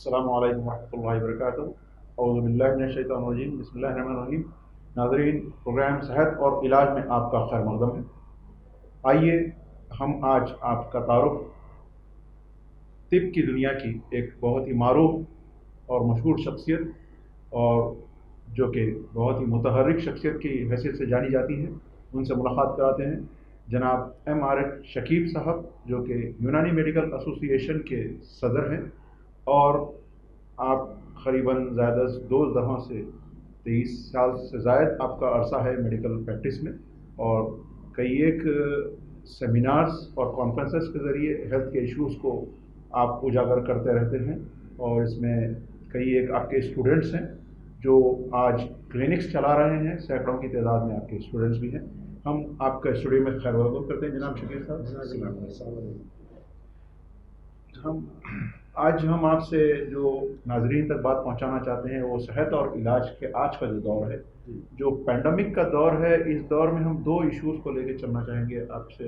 अस्सलामु अलैकुम वरहमतुल्लाहि वबरकातुहू। औज़ु बिल्लाहि मिनश शैतानिर रजीम। बिस्मिल्लाहिर रहमानिर रहीम। नाज़रीन, प्रोग्राम सेहत और इलाज में आपका खैर मक़दम है। आइए हम आज आपका तारुफ तिब की दुनिया की एक बहुत ही मारूफ और मशहूर शख्सियत और जो कि बहुत ही मुतहर्रिक शख्सियत की हैसियत से जानी जाती है, उनसे मुलाकात कराते हैं। जनाब MR शकीब साहब, जो कि यूनानी मेडिकल एसोसिएशन के सदर हैं और आप क़रीबन ज़्यादा 2 दफ़ा से 23 साल से ज़ायद आपका अरसा है मेडिकल प्रैक्टिस में, और कई एक सेमिनार्स और कॉन्फ्रेंसेस के ज़रिए हेल्थ के इश्यूज़ को आप उजागर करते रहते हैं। और इसमें कई एक आपके स्टूडेंट्स हैं जो आज क्लिनिक्स चला रहे हैं, सैकड़ों की तादाद में आपके स्टूडेंट्स भी हैं। हम आपका स्टूडियो में खैर मक़दम करते हैं जनाब शकीब साहब। हम आपसे जो नाजरीन तक बात पहुंचाना चाहते हैं वो सेहत और इलाज के आज का जो दौर है, जो पैंडमिक का दौर है, इस दौर में हम 2 इश्यूज़ को लेकर चलना चाहेंगे। आपसे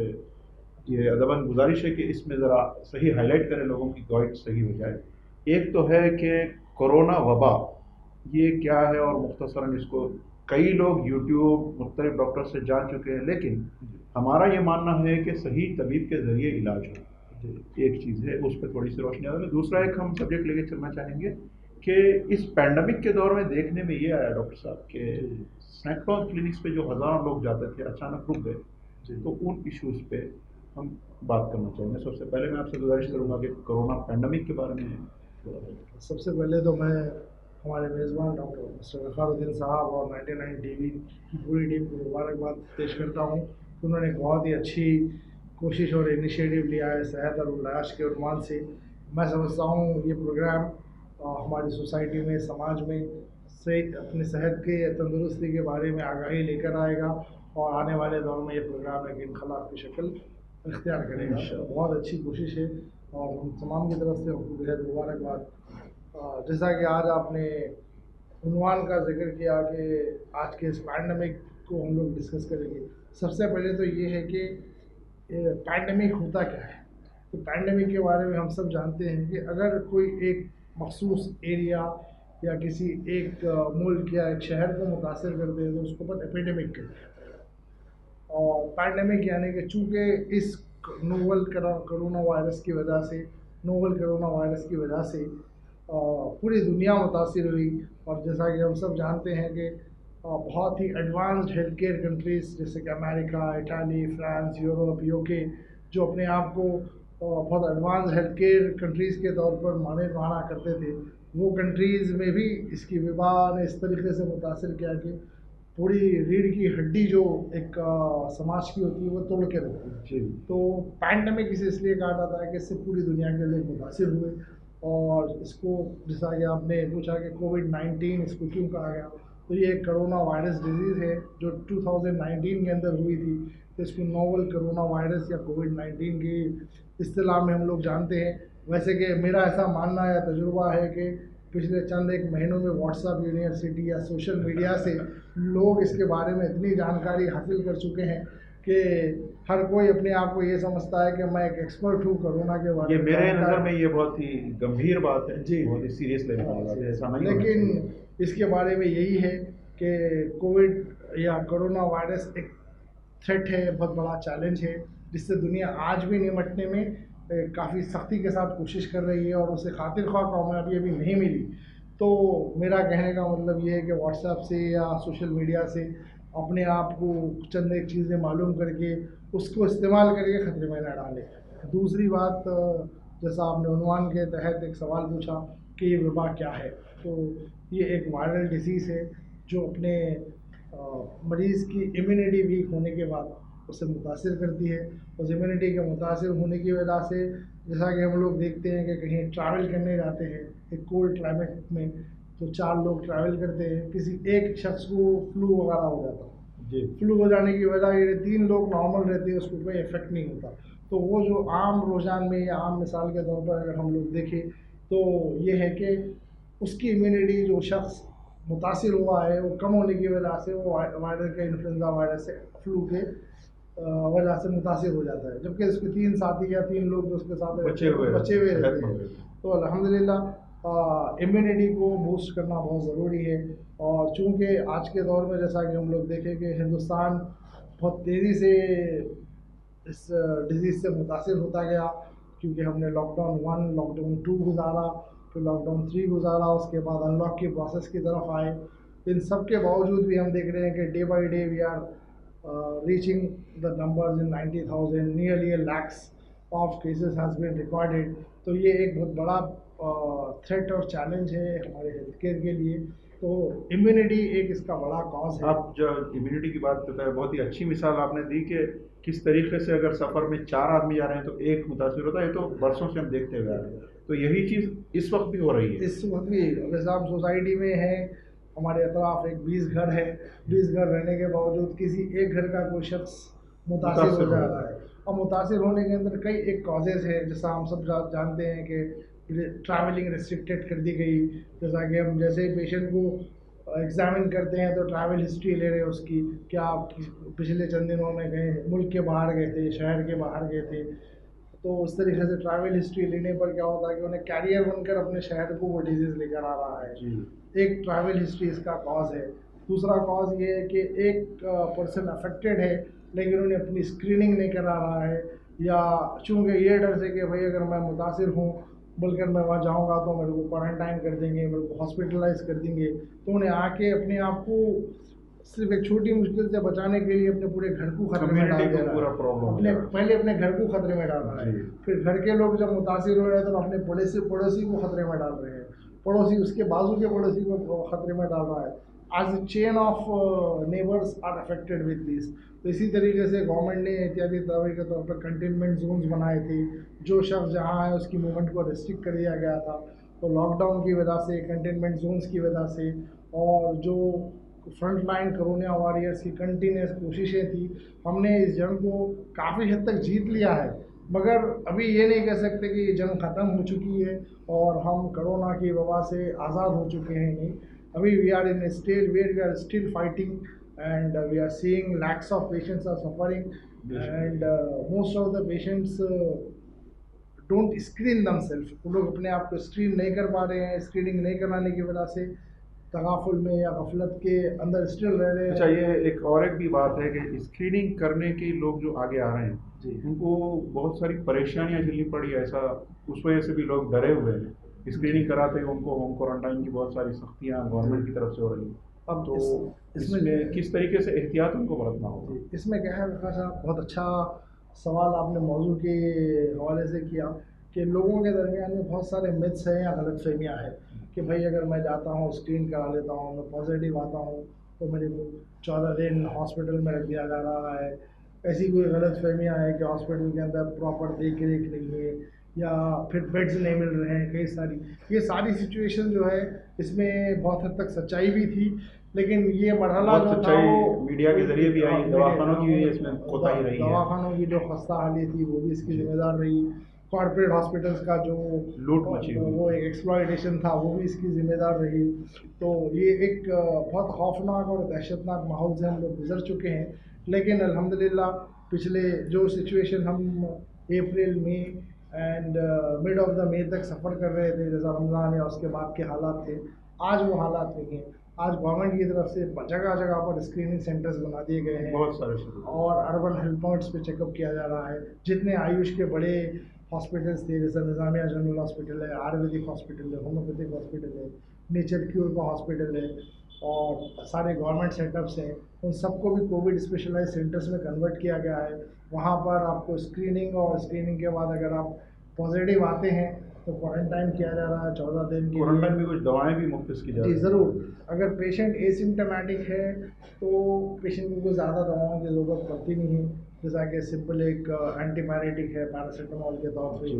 ये अदबन गुजारिश है कि इसमें ज़रा सही हाईलाइट करें, लोगों की गाइड सही हो जाए। एक तो है कि कोरोना वबा ये क्या है, और मुख्तसरन इसको कई लोग यूट्यूब मुख्तलिफ डॉक्टर से जान चुके हैं, लेकिन हमारा ये मानना है कि सही तबीब के ज़रिए इलाज हो। एक चीज़ है, उस पर थोड़ी सी रोशनी डालें। दूसरा एक हम सब्जेक्ट लेके चलना चाहेंगे कि इस पैंडमिक के दौर में देखने में ये आया डॉक्टर साहब कि सैकड़ों क्लिनिक्स पे जो हज़ारों लोग जाते थे अचानक रुक गए, तो उन इश्यूज़ पे हम बात करना चाहेंगे। सबसे पहले मैं आपसे गुजारिश करूँगा कि कोरोना पैंडमिक के बारे में। सबसे पहले तो मैं हमारे मेज़बान डॉक्टर मिस्टर ग़फ़ारुद्दीन साहब और 99 टीवी की पूरी टीम को मुबारकबाद पेश करता हूँ। उन्होंने बहुत ही अच्छी कोशिश और इनिशिएटिव लिया है सेहत और इलाज के उन्वान से। मैं समझता हूँ ये प्रोग्राम हमारी सोसाइटी में, समाज में से अपनी सेहत के तंदुरुस्ती के बारे में आगाही लेकर आएगा और आने वाले दौर में ये प्रोग्राम एक इनकलाब की शक्ल इख्तियार करेगा। बहुत अच्छी कोशिश है और हम तमाम की तरफ से बेहद मुबारकबाद। जैसा कि आज आपने उन्वान का जिक्र किया कि आज के इस पैंडमिक को हम लोग डिस्कस करेंगे। सबसे पहले तो ये है कि पैंडमिक होता क्या है। तो पैंडमिक के बारे में हम सब जानते हैं कि अगर कोई एक मखसूस एरिया या किसी एक मुल्क या एक शहर को मुतासर करते हैं तो उसको पर एपिडेमिक कहते हैं। और पैंडमिक यानी कि चूँकि इस नोवल कोरोना वायरस की वजह से पूरी दुनिया मुतासिर हुई। और जैसा कि हम सब जानते हैं कि बहुत ही एडवांस्ड हेल्थ केयर कंट्रीज़ जैसे कि America, Italy, France, Europe, UK, जो अपने आप को बहुत एडवांस हेल्थ केयर कंट्रीज़ के तौर पर माना करते थे, वो कंट्रीज़ में भी इसकी वबा ने इस तरीके से मुतासिर किया कि पूरी रीढ़ की हड्डी जो एक समाज की होती है वो तोड़ के रखती है। तो पैंडमिक इसे इसलिए कहा जाता है कि इससे पूरी दुनिया के लोग मुतासिर हुए। और इसको जैसा कि आपने पूछा कि कोविड-19 इसको क्यों कहा गया, तो ये एक कोरोना वायरस डिजीज़ है जो 2019 के अंदर हुई थी। तो इसको नोवल कोरोना वायरस या कोविड-19 की इस्तिलाह में हम लोग जानते हैं। वैसे कि मेरा ऐसा मानना या तजुर्बा है कि पिछले चंद एक महीनों में व्हाट्सएप यूनिवर्सिटी या सोशल मीडिया से लोग इसके बारे में इतनी जानकारी हासिल कर चुके हैं कि हर कोई अपने आप को ये समझता है कि मैं एक एक्सपर्ट हूँ कोरोना के बारे में। मेरे नज़र में ये बहुत ही गंभीर बात है जी, बहुत ही सीरियस लेने वाली बात है, ऐसा नहीं। लेकिन इसके बारे में यही है कि कोविड या कोरोना वायरस एक थ्रेट है, बहुत बड़ा चैलेंज है जिससे दुनिया आज भी निपटने में काफ़ी सख्ती के साथ कोशिश कर रही है और उसे खातिर ख्वाह कामयाबी अभी नहीं मिली। तो मेरा कहने का मतलब ये है कि व्हाट्सएप से या सोशल मीडिया से अपने आप को चंद एक चीज़ें मालूम करके उसको इस्तेमाल करके ख़तरे में न डालें। दूसरी बात, जैसा आपने उन्वान के तहत एक सवाल पूछा कि ये वबा क्या है, तो ये एक वायरल डिसीज़ है जो अपने मरीज़ की इम्यूनिटी वीक होने के बाद उसे मुतासिर करती है। उस इम्यूनिटी के मुतासिर होने की वजह से जैसा कि हम लोग देखते हैं कि कहीं ट्रैवल करने जाते हैं एक कोल्ड क्लाइमेट में, तो 4 लोग ट्रैवल करते हैं, किसी एक शख्स को फ्लू वगैरह हो जाता है जी। फ्लू हो जाने की वजह ये 3 लोग नॉर्मल रहते हैं, उसको कोई इफेक्ट नहीं होता। तो वो जो आम रोजान में या आम मिसाल के तौर पर अगर हम लोग देखें तो ये है कि उसकी इम्यूनिटी जो शख्स मुतासिर हुआ है वो कम होने की वजह से वो वायरस के इन्फ्लुएंजा वायरस से फ्लू के वजह से मुतासिर हो जाता है, जबकि उसके 3 साथी या 3 लोग जो उसके साथ बचे हुए रहते हैं। तो अल्हम्दुलिल्लाह इम्यूनिटी को बूस्ट करना बहुत ज़रूरी है। और चूँकि आज के दौर में जैसा कि हम लोग देखें कि हिंदुस्तान बहुत तेज़ी से इस डिज़ीज़ से मुतासिर होता गया, क्योंकि हमने लॉकडाउन 1, लॉकडाउन 2 गुज़ारा, फिर लॉकडाउन 3 गुज़ारा, उसके बाद अनलॉक की प्रोसेस की तरफ आए। इन सब के बावजूद भी हम देख रहे हैं कि day by day we are reaching the numbers in 90,000, nearly a lakhs of cases has been recorded. तो ये एक बहुत बड़ा थ्रेट और चैलेंज है हमारे हेल्थ केयर के लिए। तो इम्यूनिटी एक इसका बड़ा कॉज है। आप जो इम्यूनिटी की बात करते हैं, बहुत ही अच्छी मिसाल आपने दी कि किस तरीके से अगर सफ़र में 4 आदमी जा रहे हैं तो एक मुतासिर होता है। ये तो बरसों से हम देखते हुए आ रहे हैं, तो यही चीज़ इस वक्त भी हो रही है। इस वक्त भी जैसे हम सोसाइटी में हैं, हमारे अतराफ एक 20 घर है, 20 घर रहने के बावजूद किसी एक घर का कोई शख्स मुतासिर हो जा रहा है। और मुतासिर होने के अंदर कई एक कॉजेज़ है, जैसा हम सब जानते हैं कि ट्रैवलिंग रिस्ट्रिक्टेड कर दी गई। जैसा कि हम जैसे ही पेशेंट को एग्जामिन करते हैं तो ट्रैवल हिस्ट्री ले रहे हैं उसकी, क्या आप पिछले चंद दिनों में गए, मुल्क के बाहर गए थे, शहर के बाहर गए थे। तो उस तरीके से ट्रैवल हिस्ट्री लेने पर क्या होता है कि उन्हें कैरियर बनकर अपने शहर को वो डिजीज़ लेकर आ रहा है। एक ट्रैवल हिस्ट्री इसका कॉज है। दूसरा कॉज ये है कि एक पर्सन अफेक्टेड है लेकिन उन्हें अपनी स्क्रीनिंग नहीं करा रहा है, या चूँकि ये डर से कि भाई अगर मैं मुतासिर हूँ बल्कि मैं वहाँ जाऊँगा तो मेरे को क्वारंटाइन कर देंगे, मेरे को हॉस्पिटलाइज कर देंगे, तो उन्हें आके अपने आप को सिर्फ एक छोटी मुश्किल से बचाने के लिए अपने पूरे घर को खतरे में डाल दे रहा है। पहले अपने घर को खतरे में डाल रहा है, फिर घर के लोग जब मुतासिर हो रहे हैं तो अपने पड़ोसी को खतरे में डाल रहे हैं, पड़ोसी उसके बाजू के पड़ोसी को खतरे में डाल रहा है। आज chain of neighbours are affected with this. तो इसी तरीके से गवर्नमेंट ने इत्यादि दवाई के तौर पर कंटेनमेंट जोन्स बनाए थे, जो शख्स जहाँ है उसकी मूवमेंट को रिस्ट्रिक्ट कर दिया गया था। तो लॉकडाउन की वजह से, कंटेनमेंट जोन्स की वजह से, और जो फ्रंट लाइन कोरोना वॉरियर्स की कंटिन्यूस कोशिशें थी, हमने इस जंग को काफ़ी हद तक जीत लिया है। मगर अभी ये नहीं कह सकते कि ये जंग ख़त्म हो चुकी है और हम कोरोना की वबा से आज़ाद हो चुके हैं, नहीं। अभी we are in a stage where we are still fighting and we are seeing lakhs of patients are suffering, and most of the patients don't screen themselves। वो लोग अपने आप को स्क्रीन नहीं कर पा रहे हैं, स्क्रीनिंग नहीं कराने की वजह से तगाफुल में या गफलत के अंदर स्टिल रह रहे हैं। अच्छा, ये एक भी बात है कि स्क्रीनिंग करने के लोग जो आगे आ रहे हैं जी, उनको बहुत सारी परेशानियां झेलनी पड़ी, ऐसा उस वजह से भी लोग डरे हुए हैं। स्क्रीनिंग कराते हैं उनको होम क्वारंटाइन की बहुत सारी सख्तियाँ गवर्नमेंट की तरफ से हो रही हैं। अब तो इसमें किस तरीके से एहतियात उनको बरतना होगा? इसमें क्या है साहब, बहुत अच्छा सवाल आपने मौजू के हवाले से किया कि लोगों के दरमियान में बहुत सारे मिथ्स हैं या गलतफहमियाँ हैं कि भाई अगर मैं जाता हूँ, स्क्रीन करा लेता हूँ, मैं पॉजिटिव आता हूँ तो मेरे को 14 दिन हॉस्पिटल में रख दिया जा रहा है। ऐसी कोई गलतफहमियाँ हैं कि हॉस्पिटल के अंदर प्रॉपर देख रेख नहीं है, या फिर बेड्स नहीं मिल रहे हैं, कई सारी ये सारी सिचुएशन जो है इसमें बहुत हद तक सच्चाई भी थी, लेकिन ये मरहला जो था वो मीडिया के जरिए भी आई, दवाखानों की भी इसमें कोताही रही है। दवाखानों की जो खस्ता हाली थी वो भी इसकी जिम्मेदार रही, कॉर्पोरेट हॉस्पिटल्स का जो लूट मची वो एक एक्सप्लॉयटेशन था वो भी इसकी जिम्मेदार रही। तो ये एक बहुत खौफनाक और दहशतनाक माहौल से हम लोग गुजर चुके हैं, लेकिन अल्हम्दुलिल्लाह पिछले जो सिचुएशन हम अप्रैल में एंड मिड ऑफ द मे तक सफ़र कर रहे थे, जैसा रमज़ान या उसके बाद के हालात थे, आज वो हालात नहीं हैं। आज गवर्नमेंट की तरफ से जगह जगह पर स्क्रीनिंग सेंटर्स बना दिए गए हैं, बहुत सारे, और अर्बन हेल्थ पॉइंट्स पे चेकअप किया जा रहा है। जितने आयुष के बड़े हॉस्पिटल्स थे, जैसे निज़ामिया जनरल हॉस्पिटल है, आयुर्वेदिक हॉस्पिटल है, होम्योपैथिक हॉस्पिटल है, नेचर क्योर का हॉस्पिटल है, और सारे गवर्नमेंट सेटअप्स हैं, उन सबको भी कोविड स्पेशलाइज सेंटर्स में कन्वर्ट किया गया है। वहाँ पर आपको स्क्रीनिंग, और स्क्रीनिंग के बाद अगर आप पॉजिटिव आते हैं तो क्वारंटाइन किया जा रहा है 14 दिन की। क्वारंटाइन में कुछ दवाएं भी मुफ्त की जा रही हैं? ज़रूर। अगर पेशेंट एसिम्टोमेटिक है तो पेशेंट को कोई ज़्यादा दवाओं की ज़रूरत पड़ती नहीं है, जैसा कि सिंपल एक एंटीबायोटिक है पैरासीटामोल के तौर पे,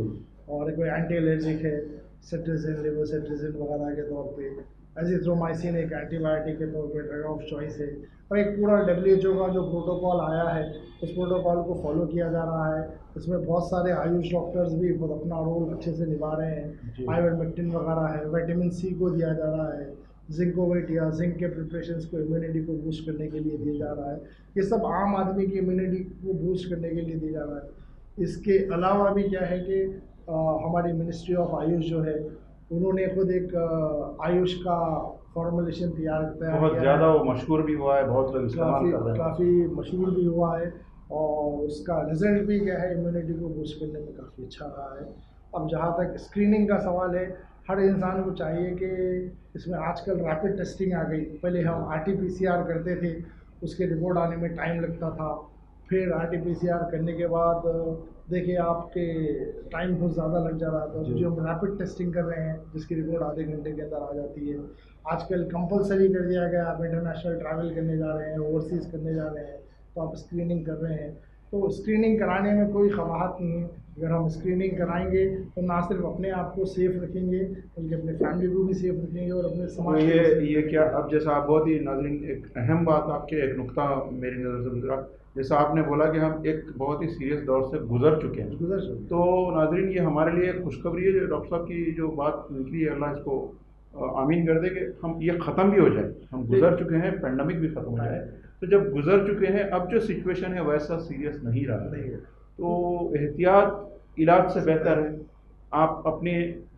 और कोई एंटी एलर्जिक है सेट्रिजिन, लेवोसेट्रिजिन वगैरह के तौर पे, एजिथ्रोमाइसिन एक एंटीबायोटिक के तौर पे ड्रग ऑफ चॉइस है। और एक पूरा WHO का जो प्रोटोकॉल आया है उस प्रोटोकॉल को फॉलो किया जा रहा है। इसमें बहुत सारे आयुष डॉक्टर्स भी बहुत अपना रोल अच्छे से निभा रहे हैं। आइवरमेक्टिन वगैरह है, विटामिन C को दिया जा रहा है, जिंकोवेट या जिंक के प्रिपरेशंस को इम्यूनिटी को बूस्ट करने के लिए दिया जा रहा है। ये सब आम आदमी की इम्यूनिटी को बूस्ट करने के लिए दिया जा रहा है। इसके अलावा भी क्या है कि हमारी मिनिस्ट्री ऑफ आयुष जो है उन्होंने खुद एक आयुष का फॉर्मुलेशन तैयार बहुत किया ज़्यादा है, वो मशहूर भी हुआ है, बहुत लोग इस्तेमाल कर रहे हैं। काफ़ी मशहूर भी हुआ है और उसका रिजल्ट भी क्या है, इम्यूनिटी को बूस्ट करने में काफ़ी अच्छा रहा है। अब जहाँ तक स्क्रीनिंग का सवाल है, हर इंसान को चाहिए कि इसमें आजकल रैपिड टेस्टिंग आ गई। पहले हम RT-PCR करते थे, उसके रिपोर्ट आने में टाइम लगता था। फिर RT-PCR करने के बाद देखिए आपके टाइम बहुत ज़्यादा लग जा रहा था। जो हम रैपिड टेस्टिंग कर रहे हैं जिसकी रिपोर्ट आधे घंटे के अंदर आ जाती है। आजकल कंपलसरी कर दिया गया, आप इंटरनेशनल ट्रैवल करने जा रहे हैं, ओवरसीज़ करने जा रहे हैं, तो आप स्क्रीनिंग कर रहे हैं। तो स्क्रीनिंग कराने में कोई ख़वाहत नहीं है। अगर हम स्क्रीनिंग कराएंगे तो ना सिर्फ अपने आप को सेफ़ रखेंगे, बल्कि अपने फैमिली को भी सेफ़ रखेंगे और अपने तो समाज को भी सेफ ये क्या, रखेंगे। अब जैसा आप बहुत ही नाज़रीन एक अहम बात आपके एक नुक्ता मेरी नज़र से गुजरा, जैसा आपने बोला कि हम एक बहुत ही सीरियस दौर से गुजर चुके हैं। गुजर चुके तो नाज़रीन ये हमारे लिए एक खुशखबरी है, जो डॉक्टर साहब की जो बात निकली है, अल्लाह इसको आमीन कर दे कि हम ये ख़त्म भी हो जाए। हम गुजर चुके हैं, पेंडेमिक भी ख़त्म हो जाए। तो जब गुजर चुके हैं, अब जो सिचुएशन है वैसा सीरियस नहीं रहा है, तो एहतियात इलाज से बेहतर है। आप अपने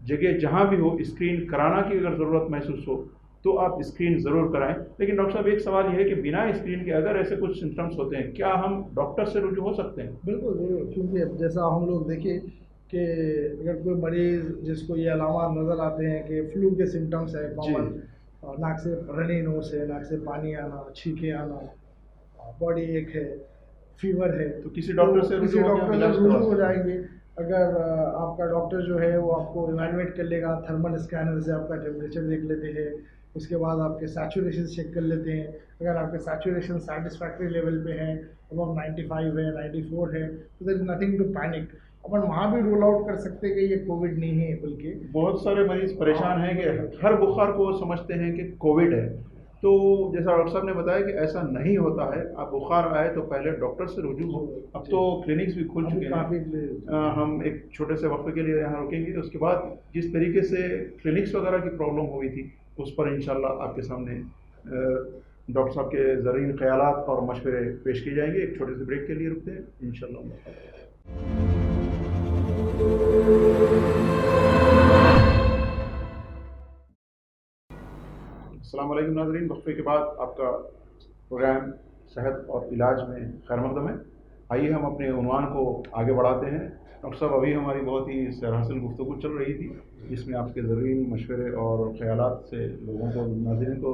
जगह जहाँ भी हो, स्क्रीन कराना की अगर ज़रूरत महसूस हो तो आप स्क्रीन ज़रूर कराएं। लेकिन डॉक्टर साहब एक सवाल ये है कि बिना स्क्रीन के अगर ऐसे कुछ सिम्टम्स होते हैं, क्या हम डॉक्टर से रुजू हो सकते हैं? बिल्कुल ज़रूर, क्योंकि अब जैसा हम लोग देखें कि अगर कोई मरीज़ जिसको ये अलामात नज़र आते हैं कि फ्लू के सिम्टम्स है जी। कॉमन, नाक से रनी नोज़ है, नाक से पानी आना, छींके आना, बॉडी एक है, फीवर है, तो किसी डॉक्टर से किसी रुजू होकर डॉक्टर से इलाज रुजू करवा हो सकते हैं। जाएंगे। अगर आपका डॉक्टर जो है वो आपको इवैल्यूएट कर लेगा, थर्मल स्कैनर से आपका टेम्परेचर देख लेते हैं, उसके बाद आपके सैचुरेशन चेक कर लेते हैं। अगर आपके सैचुरेशन सेटिस्फैक्ट्री लेवल पे है, अबव 95 है, 94 है, तो there is nothing to panic. अपन वहाँ भी रूल आउट कर सकते हैं कि ये कोविड नहीं है, बल्कि बहुत सारे मरीज परेशान हैं कि हर बुखार को वो समझते हैं कि कोविड है। तो जैसा डॉक्टर साहब ने बताया कि ऐसा नहीं होता है। आप बुखार आए तो पहले डॉक्टर से रुजू हो। अब तो क्लिनिक्स भी खुल चुके हैं। काफ़ी हम एक छोटे से वक्फे के लिए यहाँ रुकेंगे, उसके बाद जिस तरीके से क्लिनिक्स वगैरह की प्रॉब्लम हुई थी उस पर इंशाल्लाह आपके सामने डॉक्टर साहब के ज़रीन ख्यालात और मशवरे पेश किए जाएंगे। एक छोटे से ब्रेक के लिए रुकते हैं इंशाल्लाह। अस्सलाम वालेकुम नाज़रीन, वक्फे के बाद आपका प्रोग्राम सेहत और इलाज में खैर मकदम है। आइए हम अपने उन्वान को आगे बढ़ाते हैं। डॉक्टर साहब, अभी हमारी बहुत ही सराहसीन गुफ्तगू चल रही थी, जिसमें आपके ज़रूरी मशवरे और ख़यालात से लोगों को, नाज़रीन को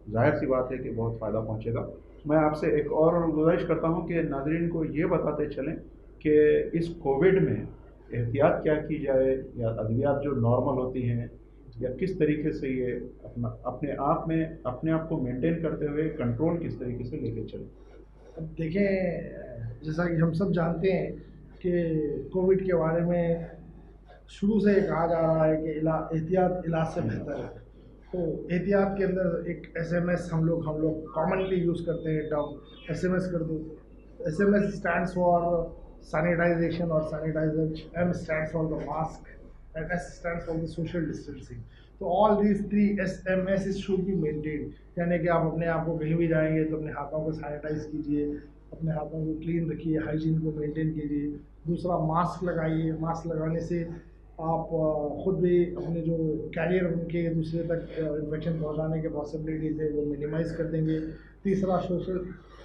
ज़ाहिर सी बात है कि बहुत फ़ायदा पहुँचेगा। मैं आपसे एक और गुजारिश करता हूँ कि नाज़रीन को ये बताते चलें कि इस कोविड में एहतियात क्या की जाए, या अद्वियात जो नॉर्मल होती हैं, या किस तरीके से ये अपने आप को मेंटेन करते हुए कंट्रोल किस तरीके से लेके चलें। अब देखें, जैसा कि हम सब जानते हैं कि कोविड के बारे में शुरू से कहा जा रहा है कि एहतियात इलाज से बेहतर है। तो एहतियात के अंदर एक SMS हम लोग कॉमनली यूज़ करते हैं टर्म, SMS कर दो। SMS स्टैंड्स फॉर सैनिटाइजेशन और sanitiser, M stands for the mask and S stands for the social distancing. तो all these three SMSs should be maintained। यानी कि आप अपने आप को कहीं भी जाएंगे तो अपने हाथों को सैनिटाइज कीजिए, अपने हाथों को क्लीन रखिए, हाइजीन को मेंटेन कीजिए। दूसरा, मास्क लगाइए। मास्क लगाने से आप ख़ुद भी अपने जो कैरियर उनके दूसरे तक इन्फेक्शन पहुंचाने के पॉसिबिलिटीज़ है वो मिनिमाइज़ कर देंगे। तीसरा,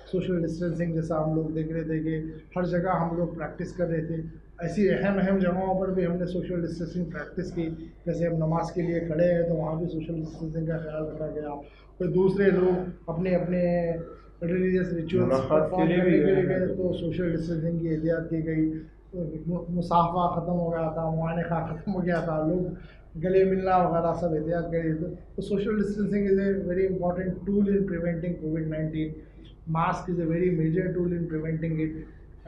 सोशल डिस्टेंसिंग, जैसा हम लोग देख रहे थे कि हर जगह हम लोग प्रैक्टिस कर रहे थे, ऐसी अहम जगहों पर भी हमने सोशल डिस्टेंसिंग प्रैक्टिस की। जैसे हम नमाज के लिए खड़े हैं तो वहाँ भी सोशल डिस्टेंसिंग का ख्याल रखा गया। फिर दूसरे लोग अपने अपने रिलीजियस रिचुअल्स परफॉर्म करने के लिए गए तो सोशल डिस्टेंसिंग की एहतियात की गई। मुसाफा ख़त्म हो गया था, मुआनका ख़त्म हो गया था, लोग गले मिलना वगैरह सब एहतियात कर रहे थे। तो social distancing is a very important tool in preventing covid. Mask is a very major tool in preventing it,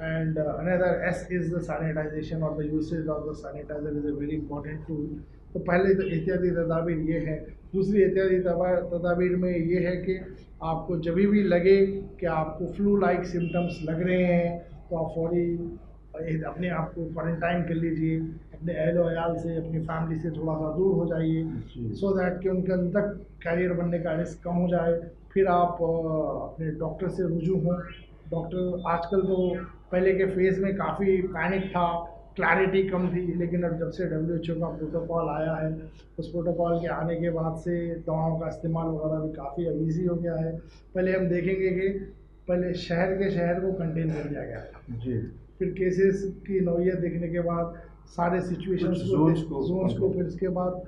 and another S is the sanitization or the usage of the sanitizer is a very important tool। तो पहले तो एहतियाती तदाबीर ये है। दूसरी एहतियाती तदाबीर में ये है कि आपको जब भी लगे कि आपको फ्लू लाइक सिम्टम्स लग रहे हैं तो आप फौरी अपने आप को क्वारंटाइन कर लीजिए, अपने अहल वयाल से, अपनी फैमिली से थोड़ा सा दूर हो जाइए, सो दैट कि उनके अंदर तक कैरियर बनने का रिस्क कम हो जाए। फिर आप अपने डॉक्टर से रुजू हों। डॉक्टर आजकल तो, पहले के फेज़ में काफ़ी पैनिक था क्लैरिटी कम थी, लेकिन अब जब से WHO का प्रोटोकॉल आया है, उस प्रोटोकॉल के आने के बाद से दवाओं का इस्तेमाल वगैरह भी काफ़ी ईजी हो गया है। पहले हम देखेंगे कि पहले शहर को कंटेन कर दिया गया था जी, फिर केसेस की नौयत देखने के बाद सारे सिचुएशंस जोन्स को फिर इसके बाद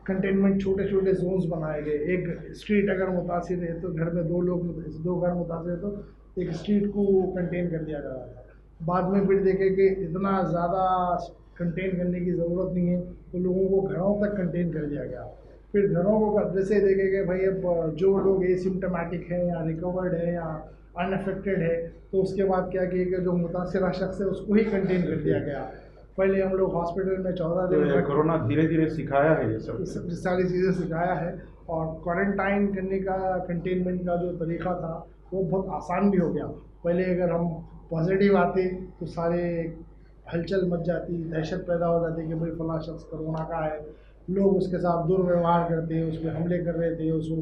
कंटेनमेंट छोटे छोटे जोन्स बनाए गए। एक स्ट्रीट अगर मुतासिर है तो घर में दो घर मुतासिर है तो एक स्ट्रीट को कंटेन कर दिया जा रहा था। बाद में फिर देखे कि इतना ज़्यादा कंटेन करने की ज़रूरत नहीं है तो लोगों को घरों तक कंटेन कर दिया गया। फिर घरों को जैसे देखे कि भाई अब जो लोग एसिम्टोमेटिक हैं या रिकवर्ड है या अनअफेक्टेड है तो उसके बाद क्या किया कि जो मुतासिरा शख्स है उसको ही कंटेन कर दिया गया। पहले हम लोग हॉस्पिटल में 14 दिन कोरोना धीरे धीरे सिखाया है, ये सब सारी चीज़ें सिखाया है। और क्वारंटाइन करने का कंटेनमेंट का जो तरीका था वो बहुत आसान भी हो गया। पहले अगर हम पॉजिटिव आते तो सारे हलचल मच जाती, दहशत पैदा हो जाती कि भाई फलां शख्स कोरोना का है, लोग उसके साथ दुर्व्यवहार करते, उस पर हमले कर रहे थे, उसको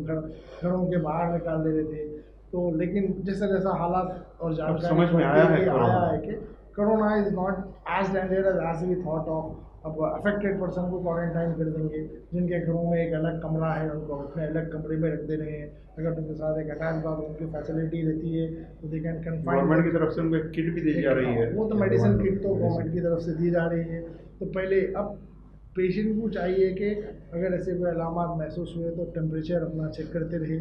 घरों के बाहर निकाल दे रहे थे। तो लेकिन जैसा जैसा हालात और जानकारी समझ में आया है कि corona is not as dangerous as we thought of. अब अफेक्टेड पर्सन को क्वारंटाइन कर देंगे, जिनके घरों में एक अलग कमरा है उनको अपने अलग कमरे में रख दे रहे हैं। अगर उनके साथ एक अटैच बाथरूम की फैसिलिटी रहती है तो दे कैन कन्फाइन। गवर्नमेंट की तरफ से उनको एक किट भी दी जा रही है, वो तो मेडिसिन किट तो गवर्नमेंट की तरफ से दी जा रही है। तो पहले अब पेशेंट को चाहिए कि अगर ऐसे कोई अलामात महसूस हुए तो टेम्परेचर अपना चेक करते रहे,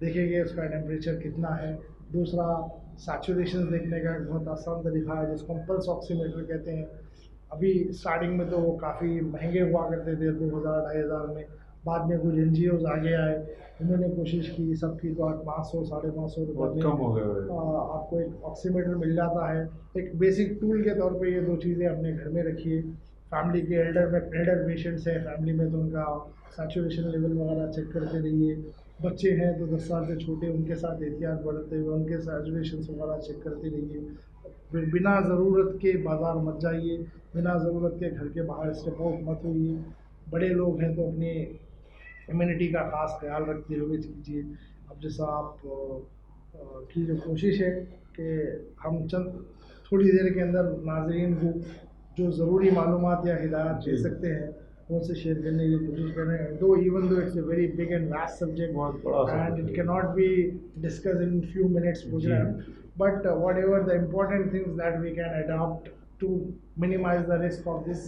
देखेंगे उसका टेम्परेचर कितना है। दूसरा सैचुरेशन देखने का एक बहुत आसान तरीका है जिसको हम पल्स ऑक्सीमीटर कहते हैं। अभी स्टार्टिंग में तो वो काफ़ी महंगे हुआ करते थे 2000-2500 में, बाद में कुछ NGOs आगे आए, उन्होंने कोशिश की सबकी तो 500-550 रुपये में कम हो गए। आपको एक ऑक्सीमीटर मिल जाता है। एक बेसिक टूल के तौर पे ये दो चीज़ें अपने घर में रखिए। फैमिली के एल्डर पेशेंट्स हैं फैमिली में तो उनका सैचुरेशन लेवल वगैरह चेक करते रहिए। बच्चे हैं तो 10 साल से छोटे, उनके साथ एहतियात बरतते हुए उनके सैचुरेशन वगैरह चेक करते रहिए। बिना ज़रूरत के बाज़ार मत जाइए, बिना ज़रूरत के घर के बाहर स्टेप आउट मत होइए। बड़े लोग हैं तो अपनी इम्यूनिटी का ख़ास ख्याल रखते हुए कीजिए। अब जैसा आप की जो कोशिश है कि हम चंद थोड़ी देर के अंदर नाज़रीन को जो ज़रूरी मालूमात या हिदायत दे सकते हैं उनसे शेयर करने की कोशिश कर रहे हैं। दो it's a very big and vast subject and it can not be discuss in few minutes program, but whatever the important things that we can adopt to minimize the risk of this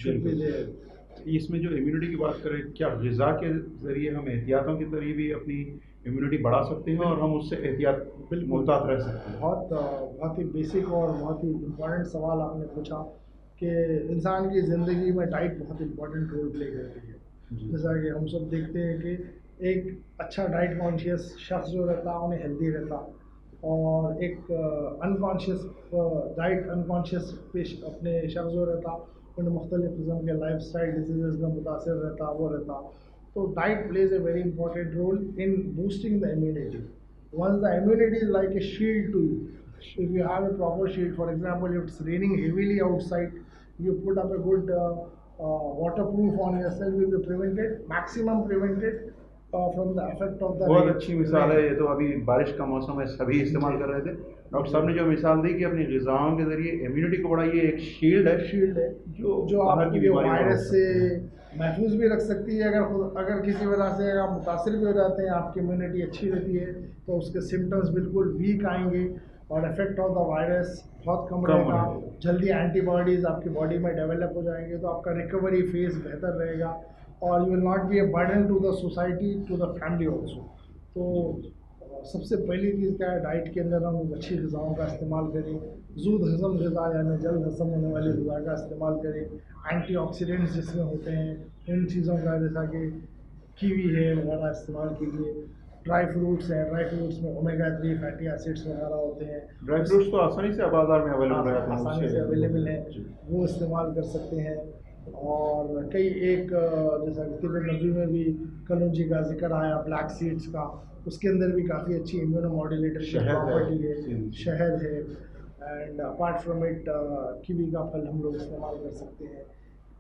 should be there. इसमें जो immunity की बात करें, क्या ग़िज़ा के ज़रिए हम एहतियातों के ज़रिए भी अपनी इम्यूनिटी बढ़ा सकते हैं और हम उससे एहतियात मुहतात रह सकते हैं? बहुत ही बेसिक और बहुत ही इम्पोर्टेंट सवाल आपने पूछा कि इंसान की ज़िंदगी में डाइट बहुत इम्पोर्टेंट रोल प्ले करती है। जैसा कि हम सब देखते हैं कि एक अच्छा डाइट कॉन्शियस शख्स जो रहता है उन्हें हेल्दी रहता, और एक डाइट अनकॉन्शियस अपने शख्स जो रहता उन्हें मुख्तलिफ़ किस्म के लाइफ स्टाइल डिजीज़ में मुतासर रहता वो रहता। तो diet plays a very important role in boosting the immunity. Once the immunity is like a shield to you. If you have a proper shield, for example, if it's raining heavily outside, you put up a good waterproof on yourself, you will be prevented, maximum prevented from the effect of the बहुत अच्छी मिसाल है ये। तो अभी बारिश का मौसम है, सभी इस्तेमाल कर रहे थे। डॉक्टर साहब ने जो मिसाल दी कि अपनी ग़िज़ाओं के ज़रिए इम्यूनिटी को बढ़ाइए, एक शील्ड है जो आपकी वायरस से महफूज भी रख सकती है। अगर किसी वजह से आप मुतासिर भी हो जाते हैं, आपकी इम्यूनिटी अच्छी रहती है तो उसके सिम्टम्स बिल्कुल वीक आएंगे और इफेक्ट ऑफ द वायरस बहुत कम रहेगा। जल्दी एंटीबॉडीज़ आपकी बॉडी में डेवलप हो जाएंगे तो आपका रिकवरी फेज बेहतर रहेगा और you will not be a burden to the society, to the family also. तो सबसे पहली चीज़ क्या है, डाइट के अंदर हम अच्छी ग़िज़ाओं का इस्तेमाल करें, ज़ूद हज़म ग़िज़ा यानी जल्द हज़म होने वाली ग़िज़ा का इस्तेमाल करें, एंटीऑक्सीडेंट्स जिसमें होते हैं उन चीज़ों का जैसा कि कीवी है वगैरह इस्तेमाल कीजिए। ड्राई फ्रूट्स हैं, ड्राई फ्रूट्स में ओमेगा 3 फैटी एसिड्स वगैरह होते हैं। ड्राई फ्रूट्स तो आसानी से बाज़ार में अवेलेबल है, आसानी से अवेलेबल हैं, वो इस्तेमाल कर सकते हैं। और कई एक जैसा तिब नबी में भी कलौंजी का जिक्र आया, ब्लैक सीड्स का, उसके अंदर भी काफ़ी अच्छी इम्यूनो मॉड्यूलेटर की प्रॉपर्टी है, शहद है। And apart from it kiwi का फल हम लोग इस्तेमाल कर सकते हैं।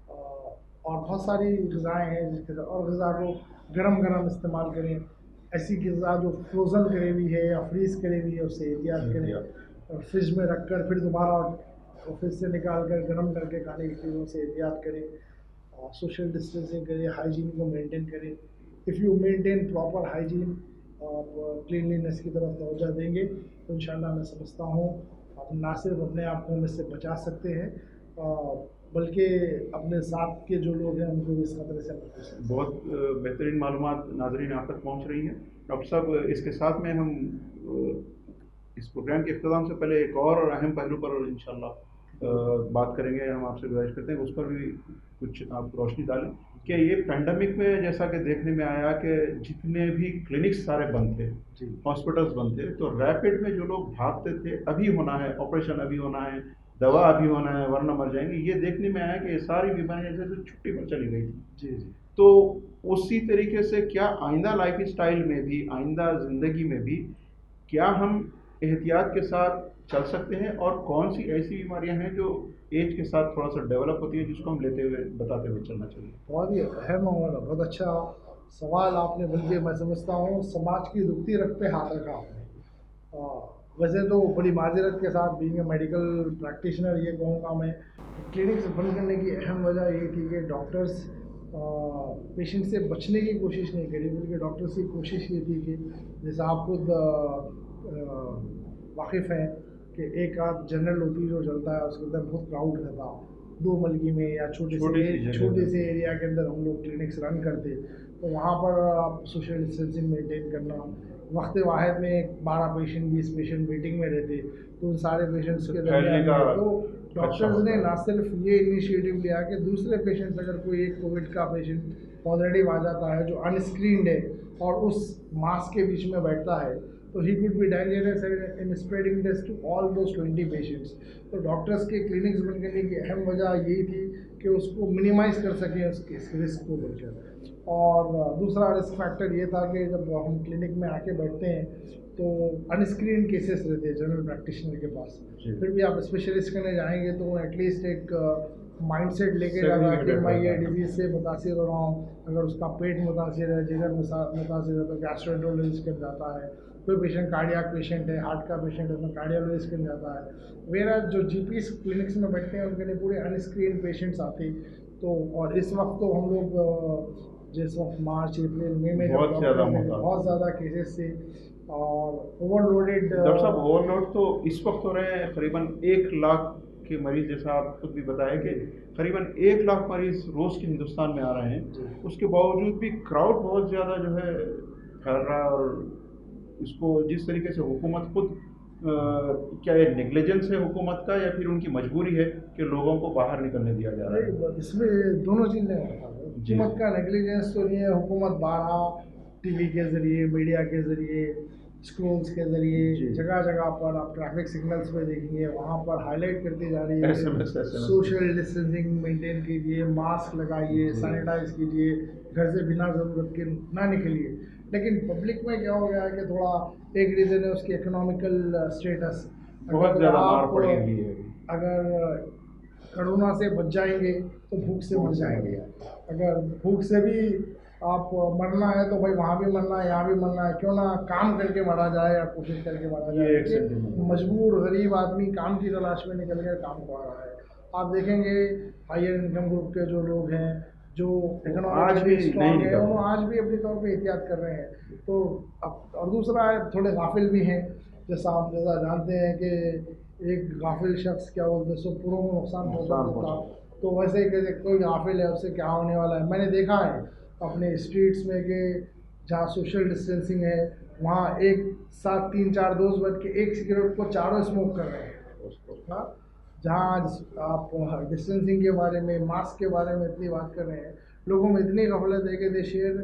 और बहुत सारी ग़िज़ाएँ हैं जिसके और ग़िज़ा को गरम इस्तेमाल करें। ऐसी ग़िज़ा जो फ्रोज़न करी हुई है या फ्रीज़ करी हुई है उससे एहतियात करें और फ्रिज में रख कर फिर दोबारा ऑफिस से निकाल कर गर्म करके खाने की चीज़ों से एहतियात करें, सोशल डिस्टेंसिंग करें, हाइजीन को मेंटेन करें। If you maintain proper hygiene और क्लीनलीनेस की तरफ तवज्जो देंगे तो इंशाल्लाह मैं समझता हूँ आप ना सिर्फ अपने आप को इससे बचा सकते हैं बल्कि अपने साथ के जो लोग हैं उनको भी इस खतरे से बचा सकते हैं। बहुत बेहतरीन मालूमात नाज़रीन आप तक पहुँच रही हैं डॉक्टर साहब। इसके साथ में हम इस प्रोग्राम के इख्तिताम से पहले एक और अहम पहलू पर इंशाल्लाह बात करेंगे। हम आपसे गुजारिश करते हैं उस पर भी कुछ आप रोशनी डालें कि ये पैंडमिक में जैसा कि देखने में आया कि जितने भी क्लिनिक्स सारे बंद थे, हॉस्पिटल्स बंद थे, तो रैपिड में जो लोग भागते थे अभी होना है ऑपरेशन, अभी होना है दवा, अभी होना है वरना मर जाएंगे, ये देखने में आया कि ये सारी बीमारियां जैसे छुट्टी पर चली गई थी। जी। तो उसी तरीके से क्या आइंदा लाइफ स्टाइल में भी, आइंदा ज़िंदगी में भी क्या हम एहतियात के साथ चल सकते हैं और कौन सी ऐसी बीमारियां हैं जो एज के साथ थोड़ा सा डेवलप होती है जिसको हम लेते हुए बताते हुए चलना चाहिए? बहुत ही अहम और बहुत अच्छा सवाल आपने, बल्कि मैं समझता हूँ समाज की दुखती रग पे हाथ रखा आपने। वैसे तो बड़ी माजरत के साथ बीइंग ए मेडिकल प्रैक्टिशनर ये कहूँगा मैं, क्लिनिक्स बंद करने की अहम वजह ये थी कि डॉक्टर्स पेशेंट से बचने की कोशिश नहीं करी, बल्कि डॉक्टर्स की कोशिश ये थी कि जैसे आप खुद वाकिफ़ हैं कि एक आध जनरल ओपी जो चलता है उसके अंदर बहुत क्राउड रहता, 2 मलगी में या छोटे से एरिया के अंदर हम लोग क्लिनिक्स रन करते, तो वहाँ पर आप सोशल डिस्टेंसिंग मेंटेन करना, वक्त वाहिद में 12 पेशेंट 20 पेशेंट वेटिंग में रहते, तो उन सारे पेशेंट्स के दरमियान तो डॉक्टर्स ने ना सिर्फ ये इनिशिएटिव लिया कि दूसरे पेशेंट्स, अगर कोई एक कोविड का पेशेंट पॉजिटिव आ जाता है जो अनस्क्रीन्ड है और उस मास के बीच में बैठता है, तो he could be dangerous in spreading this to all those 20 patients. तो डॉक्टर्स के क्लिनिक्स बंद करने की अहम वजह यही थी कि उसको मिनिमाइज़ कर सकें उसके रिस्क को बढ़कर। और दूसरा रिस्क फैक्टर ये था कि जब हम क्लिनिक में आके बैठते हैं तो अनस्क्रीन केसेस रहते हैं जनरल प्रैक्टिशनर के पास, फिर भी आप स्पेशलिस्ट करने जाएंगे तो एटलीस्ट एक माइंडसेट लेके जाएगा कि मैं ये डिजीज़ से मुतासिर हो रहा हूँ। अगर उसका पेट मुतासिर है, जिगर मुतासिर है तो गैस्ट्रोएंटरोलॉजिस्ट कर जाता है, कोई पेशेंट कार्डियक पेशेंट है, हार्ट का पेशेंट है तो कार्डियोलॉजिस्ट कर जाता है। मेरा जो जीपीस क्लिनिक्स में बैठते हैं उनके लिए पूरे अनस्क्रीन पेशेंट्स आते, तो और इस वक्त तो हम लोग जिस वक्त मार्च अप्रैल मई में बहुत ज़्यादा केसेस थे और ओवरलोडेड। डॉक्टर साहब ओवरलोड तो इस वक्त हो रहे हैं, करीबन 1 लाख के मरीज़, जैसा आप खुद भी बताया कि करीबन 1 लाख मरीज़ रोज़ के हिंदुस्तान में आ रहे हैं, उसके बावजूद भी क्राउड बहुत ज़्यादा जो है फैल रहा है। और इसको जिस तरीके से हुकूमत खुद क्या ये नेग्लिजेंस है हुकूमत का या फिर उनकी मजबूरी है कि लोगों को बाहर निकलने दिया जा रहा है? इसमें दोनों चीज़ें हैं। हुकूमत का नेग्लिजेंस तो नहीं है, हुकूमत बारहा टीवी के ज़रिए, मीडिया के ज़रिए, स्क्रोल्स के ज़रिए जगह जगह पर आप ट्रैफिक सिग्नल्स पे देखेंगे वहाँ पर हाईलाइट करती जा रही है सोशल डिस्टेंसिंग मेंटेन कीजिए, मास्क लगाइए, सैनिटाइज कीजिए, घर से बिना ज़रूरत के ना निकलिए। लेकिन पब्लिक में क्या हो गया है कि थोड़ा एक रीज़न है उसकी इकोनॉमिकल स्टेटस, बहुत ज़्यादा मार पड़ी हुई है। अगर कोरोना से बच जाएंगे तो भूख से मर जाएंगे, अगर भूख से भी आप मरना है तो भाई वहाँ भी मरना है, यहाँ भी मरना है, क्यों ना काम करके मारा जाए या कोशिश करके मारा जाए। मजबूर गरीब आदमी काम की तलाश में निकल कर काम को आ रहा है। आप देखेंगे हायर इनकम ग्रुप के जो लोग हैं, जो इकोनॉमिकली स्ट्रॉन्ग है, वो आज भी अपने तौर पे एहतियात कर रहे हैं। तो अब और दूसरा है थोड़े गाफिल भी हैं, जैसा आप जानते हैं कि एक गाफिल शख्स क्या बोलते हैं सो पूरों को नुकसान पहुँचा देता, तो वैसे ही कोई गाफिल है उससे क्या होने वाला है। मैंने देखा है अपने स्ट्रीट्स में कि जहाँ सोशल डिस्टेंसिंग है वहाँ एक साथ 3-4 दोस्त बैठ के एक सिगरेट को चारों स्मोक कर रहे हैं। जहाँ आप डिस्टेंसिंग के बारे में, मास्क के बारे में इतनी बात कर रहे हैं, लोगों में इतनी गफलत है कि they share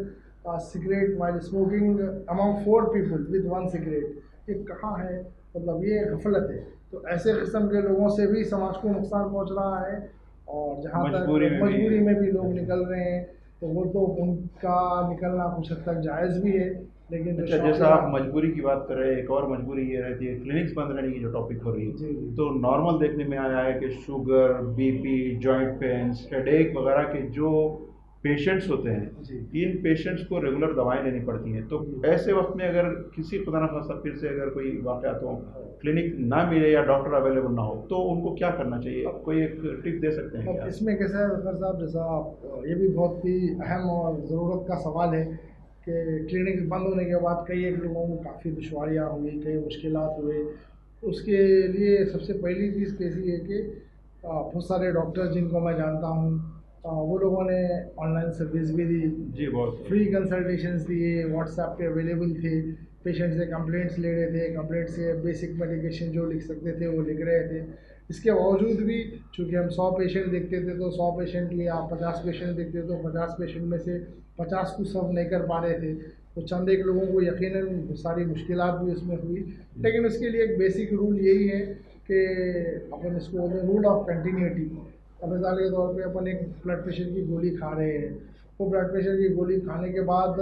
cigarette while smoking among 4 people with 1 cigarette. ये कहाँ है, मतलब ये गफलत है। तो ऐसे किस्म के लोगों से भी समाज को नुकसान पहुँच रहा है और जहाँ तक मजबूरी में भी लोग निकल रहे हैं तो वो तो उनका निकलना कुछ हद तक जायज़ भी है। लेकिन अच्छा, जैसा आप मजबूरी की बात कर रहे हैं, एक और मजबूरी ये रहती है क्लिनिक्स बंद रहने की जो टॉपिक हो रही है, तो नॉर्मल देखने में आया है कि sugar, BP, joint pains, headache वगैरह के जो पेशेंट्स होते हैं, जी इन पेशेंट्स को रेगुलर दवाएं लेनी पड़ती हैं। तो जी ऐसे वक्त में अगर किसी खुदा न खास्ता फिर से अगर कोई वाक़यात हो, क्लिनिक ना मिले या डॉक्टर अवेलेबल ना हो, तो उनको क्या करना चाहिए? आप कोई एक टिप दे सकते हैं अब क्या? इसमें कैसा है डॉक्टर साहब, जैसा आप ये भी बहुत ही अहम और ज़रूरत का सवाल है कि क्लिनिक बंद होने के बाद कई एक लोगों को काफ़ी दुश्वारियाँ हुई, कई मुश्किलात हुए। उसके लिए सबसे पहली चीज़ कैसी है कि बहुत सारे डॉक्टर जिनको मैं जानता हूँ, वो लोगों ने ऑनलाइन सर्विस भी दी, जी, बहुत फ्री कंसल्टेशंस दिए, व्हाट्सएप पे अवेलेबल थे, पेशेंट से कंप्लेंट्स ले रहे थे, कंप्लेंट से बेसिक मेडिकेशन जो लिख सकते थे वो लिख रहे थे। इसके बावजूद भी चूँकि हम 100 पेशेंट देखते थे, तो 100 पेशेंट लिए आप 50 पेशेंट देखते तो 50 पेशेंट में से 50 को सर्व नहीं कर पा रहे थे। तो चंद एक लोगों को यकीनन सारी मुश्किलात भी उसमें हुई, लेकिन उसके लिए एक बेसिक रूल यही है कि अपन इसको बोलते हैं रूल ऑफ कंटिन्यूटी। अब मिसाल के तौर पे अपन एक ब्लड प्रेशर की गोली खा रहे हैं, वो ब्लड प्रेशर की गोली खाने के बाद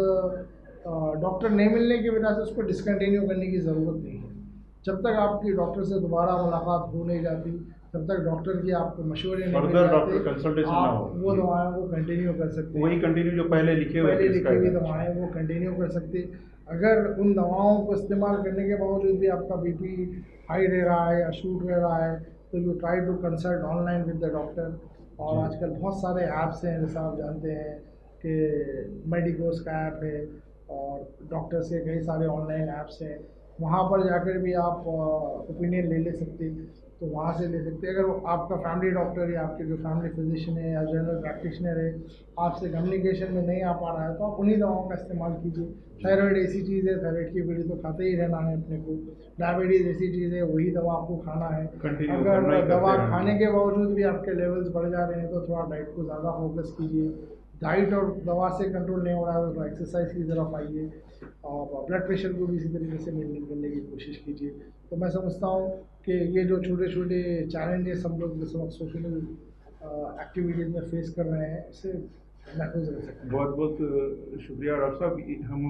डॉक्टर नहीं मिलने की वजह से उसको डिसकंटिन्यू करने की ज़रूरत नहीं है। जब तक आपकी डॉक्टर से दोबारा मुलाकात हो नहीं जाती, जब तक डॉक्टर की आपको मशवरे नहीं मिल फर्दर जाते, डॉक्टर कंसल्टेशन ना हो, आप वो दवाएं वो कंटिन्यू कर सकते हैं। वही कंटिन्यू जो पहले लिखे हुए पहले लिखी हुई प्रिस्क्राइब है। दवाएं वो कंटिन्यू कर सकते। अगर उन दवाओं को इस्तेमाल करने के बावजूद भी आपका बीपी हाई रह रहा है या शूट रह रहा है, तो you try to consult online with the doctor. और जी। आजकल बहुत सारे ऐप्स हैं, जैसा आप जानते हैं कि मेडिकोस का ऐप है और डॉक्टर से कई सारे ऑनलाइन ऐप्स हैं, वहाँ पर जाकर भी आप ओपिनियन ले सकते हैं। तो वहाँ से ले सकते हैं। अगर वो आपका फैमिली डॉक्टर या आपके जो फैमिली फिजिशियन है या जनरल प्रैक्टिशनर है आपसे कम्युनिकेशन में नहीं आ पा रहा है, तो आप उन्हीं दवाओं का इस्तेमाल कीजिए। थायराइड ऐसी चीज़ है, थायराइड की गोली तो खाते ही रहना है अपने को। डायबिटीज़ ऐसी चीज़ है, वही दवा आपको खाना है। कंटिन्यू करना ही अगर करते दवा रहना खाने है। के बावजूद भी आपके लेवल्स बढ़ जा रहे हैं, तो थोड़ा डाइट को ज़्यादा फोकस कीजिए। डाइट और दवा से कंट्रोल नहीं हो रहा है तो थोड़ा एक्सरसाइज की तरफ आइए, और ब्लड प्रेशर को भी इसी तरीके से मेंटेन करने की कोशिश कीजिए। तो मैं समझता हूँ कि ये जो छोटे छोटे चैलेंजेस हम लोग इस वक्त सोशल एक्टिविटीज़ में फेस कर रहे हैं, इससे महफूज रह सकते हैं। बहुत बहुत शुक्रिया डॉक्टर साहब। हम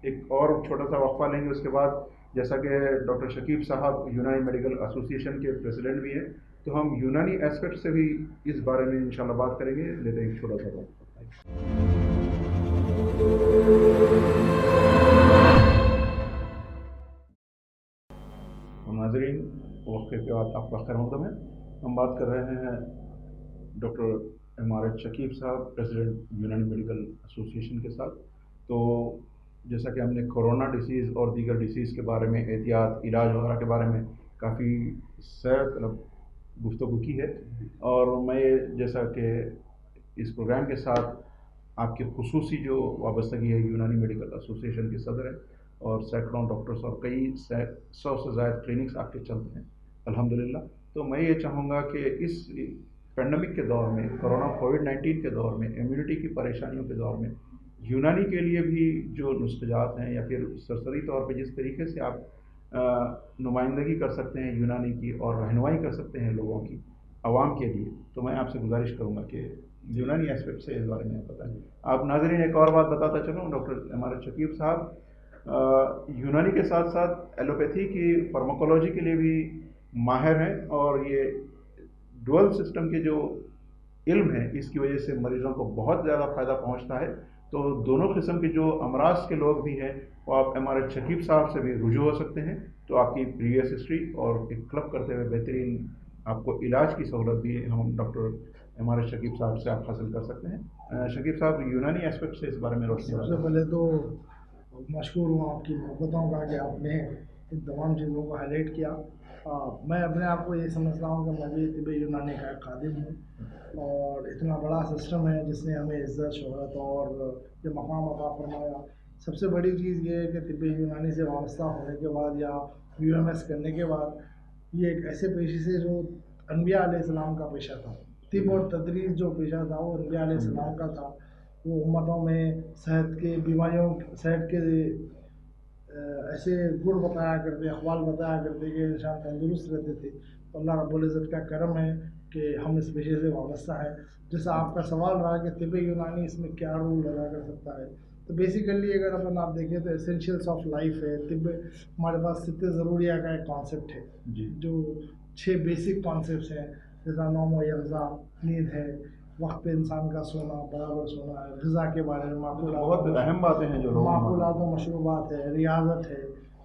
एक और छोटा सा वक्फा लेंगे, उसके बाद जैसा कि डॉक्टर शकीब साहब यूनानी मेडिकल एसोसिएशन के प्रेसिडेंट भी हैं, तो हम यूनानी एस्पेक्ट से भी इस बारे में इंशाल्लाह बात करेंगे। लेते हैं एक छोटा सा वक्फा। नाज़रीन, वक्फे के बाद आपका खैर मक़दम है। हम बात कर रहे हैं डॉक्टर एमआरएच शकीब साहब, प्रेसिडेंट यूनानी मेडिकल एसोसिएशन के साथ। तो जैसा कि हमने कोरोना डिसीज़ और दीगर डिसीज़ के बारे में, एहतियात, इलाज वगैरह के बारे में काफ़ी सैर तलब गुफ्तगू की है, और मैं जैसा कि इस प्रोग्राम के साथ आपकी खुसूसी जो वाबस्तगी है, यूनानी मेडिकल एसोसिएशन के सदर हैं और सैकड़ों डॉक्टर्स और कई 100 से ज़्यादा क्लिनिक्स आपके चलते हैं अल्हम्दुलिल्लाह। तो मैं ये चाहूँगा कि इस पेंडेमिक के दौर में, कोरोना कोविड-19 के दौर में, इम्यूनिटी की परेशानियों के दौर में, यूनानी के लिए भी जो नुस्ख़ात हैं या फिर सरसरी तौर पे जिस तरीके से आप नुमाइंदगी कर सकते हैं यूनानी की और रहनुमाई कर सकते हैं लोगों की, आवाम के लिए, तो मैं आपसे गुजारिश करूँगा कि यूनानी एस्पेक्ट से इस बारे में आप बताएँ। आप नाज़रीन एक और बात बताता चलूँ, डॉक्टर एमआरएच शकीब साहब यूनानी के साथ साथ एलोपैथी की फार्माकोलॉजी के लिए भी माहिर हैं, और ये डुअल सिस्टम के जो इल्म है, इसकी वजह से मरीज़ों को बहुत ज़्यादा फ़ायदा पहुंचता है। तो दोनों किस्म के जो अमराज के लोग भी हैं, वो आप एमआरएच शकीब साहब से भी रुजू हो सकते हैं। तो आपकी प्रीवियस हिस्ट्री और एक क्लब करते हुए बेहतरीन आपको इलाज की सहूलत भी हम डॉक्टर एमआरएच शकीब साहब से आप हासिल कर सकते हैं। शकीब साहब, यूनानी एस्पेक्ट से इस बारे में रोशनी सबसे पहले तो मशहूर हूँ आपकी मोहब्बतों का कि आपने इन तमाम चीज़ों को हाईलाइट किया। मैं अपने आप को ये समझता हूँ कि मैं भी तिब्बे यूनानी का एक खादिम हूँ, और इतना बड़ा सिस्टम है जिसने हमें इज़्ज़त, शोहरत और ये मकाम अता फरमाया। सबसे बड़ी चीज़ ये है कि तिब्बे यूनानी से वाबस्ता होने के बाद या यूएमएस करने के बाद, ये एक ऐसे पेशे से जो अनबिया अलैहिस्सलाम का पेशा था। तिब और तदरीस जो पेशा था वो अनबिया अलैहिस्सलाम का था। वो उम्मतों में सेहत के बीमारियों, सेहत के ऐसे गुण बताया करते, अखबाल बताया करते कि इंसान तंदुरुस्त रहते थे। तो अल्लाह रब्बुल इज़्ज़त का करम है कि हम इस पेशे से वाबस्ता है। जैसा आपका सवाल रहा कि तिब्बे यूनानी इसमें क्या रोल अदा कर सकता है, तो बेसिकली अगर अपन आप देखें तो एसेंशियल्स ऑफ लाइफ है। तिब्बे हमारे पास सित्ते ज़रूरिया का एक कॉन्सेप्ट है जी। जो 6 बेसिक कॉन्सेप्ट्स हैं, जैसा नौम व यग़ज़ा, नींद है, वक्त पे इंसान का सोना, बराबर सोना, ग़िज़ा के बारे में बहुत अहम बातें हैं जो लोग माकूलात व मशरूबात है, रियाज़त है,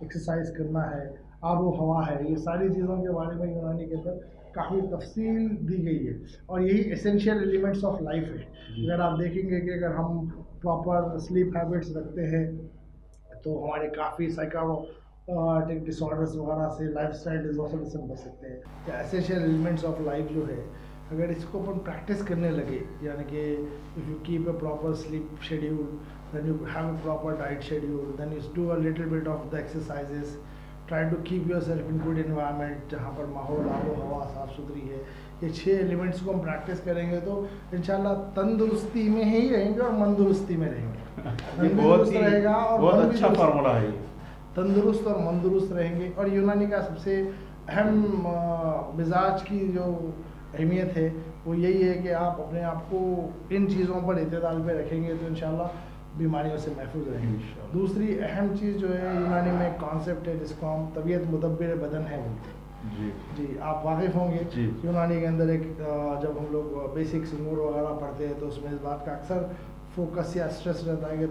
एक्सरसाइज करना है, आबो हवा है, ये सारी चीज़ों के बारे में यूनानी के अंदर काफ़ी तफसील दी गई है। और यही एसेंशियल एलिमेंट्स ऑफ लाइफ है। अगर आप देखेंगे कि अगर हम प्रॉपर स्लीप हैबिट्स रखते हैं तो हमारे काफ़ी साइकोटिक डिसऑर्डर्स वगैरह से, लाइफस्टाइल डिसऑर्डर से बच सकते हैं। या एसेंशियल एलिमेंट्स ऑफ लाइफ जो है, अगर इसको अपन प्रैक्टिस करने लगे, यानी कि if you keep a proper sleep schedule, then you have a proper diet schedule, then you do a little bit of the exercises, try to keep yourself in good environment जहाँ पर माहौल, आबो हवा साफ़ सुथरी है। ये 6 elements को हम प्रैक्टिस करेंगे तो इंशाल्लाह तंदुरुस्ती में ही रहेंगे और मंदुरुस्ती में रहेंगे। तंदुरुस्त रहेगा और बहुत अच्छा फार्मूला है ये। तंदुरुस्त और मंदुरुस्त रहेंगे। और यूनानी का सबसे अहम मिजाज की जो अहमियत है वो यही है कि आप अपने आप को इन चीज़ों पर इत्तेदाल पे रखेंगे तो इंशाल्लाह बीमारियों से महफूज रहेंगे। दूसरी अहम चीज़ जो है, यूनानी में कॉन्सेप्ट है जिसको हम तबीयत मुदब्बिर बदन है बोलते हैं। जी, आप वाकिफ़ होंगे। यूनानी के अंदर एक जब हम लोग बेसिक्स उमूर वगैरह पढ़ते हैं तो उसमें इस बात का अक्सर फोकस या स्ट्रेस रहता है कि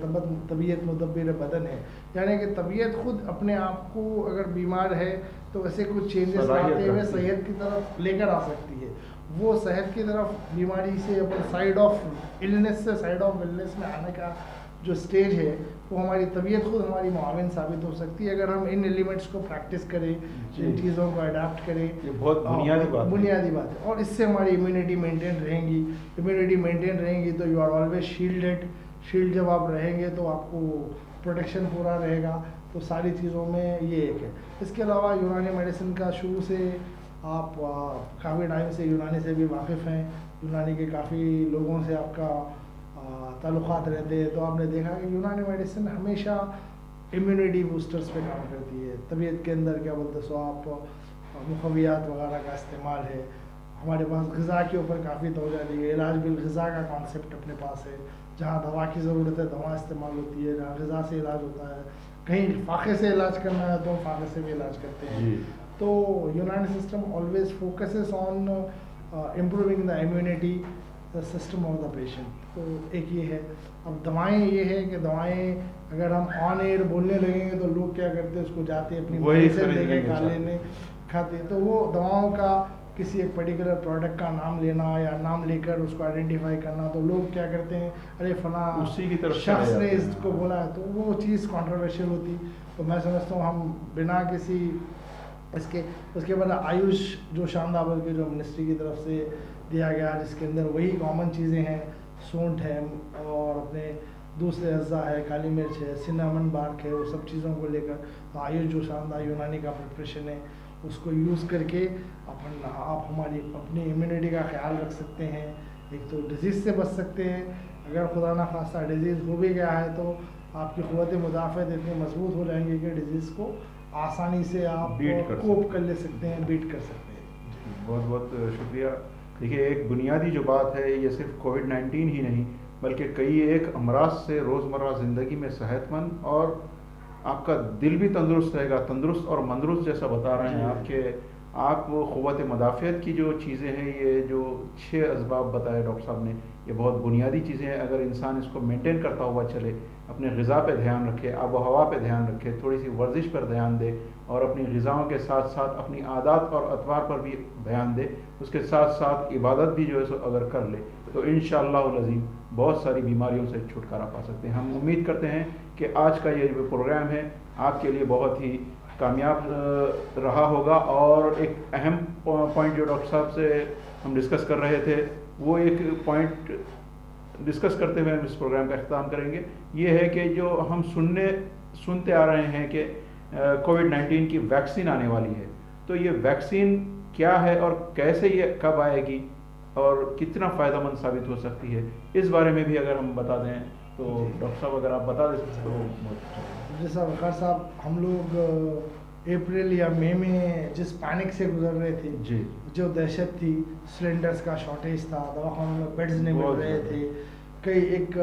तबीयत मुदब्बिर बदन है, यानी कि तबीयत खुद अपने आप को अगर बीमार है तो वैसे कुछ चेंजेस लाते हुए सेहत की तरफ लेकर आ सकती है। वो सेहत की तरफ बीमारी से अपन साइड ऑफ इलनेस से साइड ऑफ वेलनेस में आने का जो स्टेज है वो हमारी तबीयत खुद हमारी मुआविन साबित हो सकती है अगर हम इन एलिमेंट्स को प्रैक्टिस करें, इन चीज़ों को अडाप्ट करें। ये बहुत बुनियादी बात है। और इससे हमारी इम्यूनिटी मेंटेन रहेंगी तो यू आर ऑलवेज शील्ड जब आप रहेंगे तो आपको प्रोटेक्शन पूरा रहेगा। तो सारी चीज़ों में ये एक है। इसके अलावा यूनानी मेडिसिन का शुरू से आप काफ़ी टाइम से यूनानी से भी वाकिफ़ हैं, यूनानी के काफ़ी लोगों से आपका ताल्लुक़ात रहते हैं, तो आपने देखा कि यूनानी मेडिसिन हमेशा इम्यूनिटी बूस्टर्स पे काम करती है। तबीयत के अंदर क्या बोलते सो आप मुखवियात वगैरह का इस्तेमाल है। हमारे पास ग़िज़ा के ऊपर काफ़ी तवज्जो दी है। इलाज बिल ग़िज़ा का कॉन्सेप्ट अपने पास है, जहाँ दवा की ज़रूरत है दवा इस्तेमाल होती है, जहाँ ग़िज़ा से इलाज होता है। कहीं फ़ाक़े से इलाज करना है तो हम फ़ाक़े से भी इलाज करते हैं। तो यूनानी system always focuses on improving the immunity system of the patient. तो एक ये है। अब दवाएं ये है कि दवाएं अगर हम ऑन एयर बोलने लगेंगे तो लोग क्या करते हैं, उसको जाते अपनी मेडिसिन लेके खा लेने खाते। तो वो दवाओं का किसी एक पर्टिकुलर प्रोडक्ट का नाम लेना या नाम लेकर उसको आइडेंटिफाई करना, तो लोग क्या करते हैं, अरे फला उसी की तरफ शख्स ने इसको बोला है, तो वो चीज़ कंट्रोवर्शियल होती। तो मैं समझता हूँ हम बिना किसी उसके बाद आयुष जो शानदार के जो मिनिस्ट्री की तरफ से दिया गया, जिसके अंदर वही कॉमन चीज़ें हैं, सूंठ है और अपने दूसरे अज़्ज़ा है, काली मिर्च है, सिनामन बार्क है, वो सब चीज़ों को लेकर तो आयुष जो शानदार यूनानी का प्रिपरेशन है उसको यूज़ करके आप हमारी अपनी इम्यूनिटी का ख्याल रख सकते हैं। एक तो डिजीज़ से बच सकते हैं, अगर खुदा ना खास्ता डिजीज़ हो भी गया है तो आपकी क़ुव्वत मुदाफ़त इतनी मजबूत हो जाएंगी कि डिजीज़ को आसानी से आप कोप कर ले सकते हैं, बीट कर सकते हैं। बहुत बहुत शुक्रिया। देखिए, एक बुनियादी जो बात है, ये सिर्फ कोविड-19 ही नहीं बल्कि कई एक अमराज से रोज़मर्रा ज़िंदगी में सेहतमंद और आपका दिल भी तंदुरुस्त रहेगा, तंदुरुस्त और मंदरुस्त जैसा बता रहे हैं आपके आप वो क़ुव्वत मुदाफ़ियत की जो चीज़ें हैं, ये जो 6 असबाब बताए डॉक्टर साहब ने, ये बहुत बुनियादी चीज़ें हैं। अगर इंसान इसको मेंटेन करता हुआ चले, अपने ग़िज़ा पे ध्यान रखे, आबो हवा पे ध्यान रखे, थोड़ी सी वर्जिश पर ध्यान दे और अपनी ग़िज़ाओं के साथ साथ अपनी आदत और अतवार पर भी ध्यान दे, उसके साथ साथ इबादत भी जो है सो अगर कर ले तो इंशाअल्लाहुल अज़ीम बहुत सारी बीमारियों से छुटकारा पा सकते हैं। हम उम्मीद करते हैं कि आज का ये जो प्रोग्राम है आपके लिए बहुत ही कामयाब रहा होगा। और एक अहम पॉइंट जो डॉक्टर साहब से हम डिस्कस कर रहे थे, वो एक पॉइंट डिस्कस करते हुए हम इस प्रोग्राम का अख्ताम करेंगे। ये है कि जो हम सुनते आ रहे हैं कि कोविड-19 की वैक्सीन आने वाली है, तो ये वैक्सीन क्या है और कैसे ये कब आएगी और कितना फ़ायदेमंद साबित हो सकती है, इस बारे में भी अगर हम बता दें तो डॉक्टर साहब अगर आप बता दें तो बहुत अच्छा। जैसा वक़ार साहब, हम लोग अप्रैल या मई में जिस पैनिक से गुजर रहे थे जी, जो दहशत थी, सिलेंडर्स का शॉर्टेज था, दवाखानों में बेड्स नहीं मिल रहे थे, कई एक